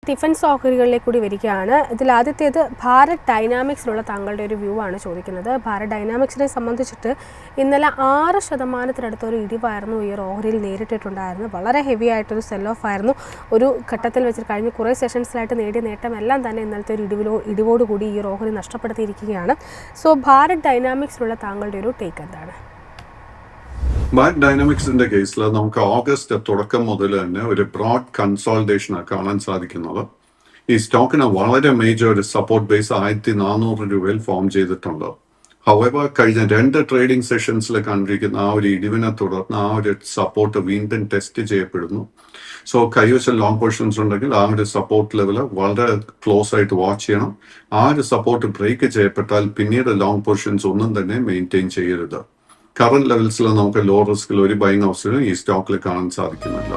Defence ഓഹരികളിലേക്ക് കൂടി വരികയാണ്. ഇതിൽ ആദ്യത്തേത് ഭാരത് ഡൈനാമിക്സിലുള്ള താങ്കളുടെ ഒരു വ്യൂ ആണ് ചോദിക്കുന്നത്. ഭാരത് ഡൈനാമിക്സിനെ സംബന്ധിച്ചിട്ട് ഇന്നലെ 6% ഒരു ഇടിവായിരുന്നു ഈ ഒരു ഓഹരിയിൽ നേരിട്ടിട്ടുണ്ടായിരുന്നു. വളരെ ഹെവി ആയിട്ടൊരു സെൽ ഓഫ് ആയിരുന്നു. ഒരു ഘട്ടത്തിൽ വെച്ച് കഴിഞ്ഞ് കുറേ സെഷൻസിലായിട്ട് നേടിയ നേട്ടമെല്ലാം തന്നെ ഇന്നലത്തെ ഒരു ഇടിവോടുകൂടി ഈ ഒരു ഓഹരി നഷ്ടപ്പെടുത്തിയിരിക്കുകയാണ്. സോ ഭാരത് ഡൈനാമിക്സിലുള്ള താങ്കളുടെ ഒരു ടേക്ക് എന്താണ്? ഭാരത് ഡൈനാമിക്സിന്റെ കേസിൽ നമുക്ക് ഓഗസ്റ്റ് തുടക്കം മുതൽ തന്നെ ഒരു ബ്രോഡ് കൺസോൾട്ടേഷനാണ് കാണാൻ സാധിക്കുന്നത്. ഈ സ്റ്റോക്കിന് വളരെ മേജർ ഒരു സപ്പോർട്ട് ബേസ് 1400 രൂപയിൽ ഫോം ചെയ്തിട്ടുണ്ട്. ഹവെവർ കഴിഞ്ഞ 2 ട്രേഡിംഗ് സെഷൻസിൽ കണ്ടിരിക്കുന്ന ആ ഒരു ഇടിവിനെ തുടർന്ന് ആ ഒരു സപ്പോർട്ട് വീണ്ടും ടെസ്റ്റ് ചെയ്യപ്പെടുന്നു. സോ കൈവശം ലോങ് പൊസിഷൻസ് ഉണ്ടെങ്കിൽ ആ ഒരു സപ്പോർട്ട് ലെവൽ വളരെ ക്ലോസ് ആയിട്ട് വാച്ച് ചെയ്യണം. ആ ഒരു സപ്പോർട്ട് ബ്രേക്ക് ചെയ്യപ്പെട്ടാൽ പിന്നീട് ലോങ് പൊസിഷൻസ് ഒന്നും തന്നെ മെയിൻറ്റെയിൻ ചെയ്യരുത്. കറന്റ് ലെവൽസിൽ നമുക്ക് ലോ റിസ്കിൽ ഒരു ബൈങ് അവസരം ഈ സ്റ്റോക്കിൽ കാണാൻ സാധിക്കുന്നില്ല.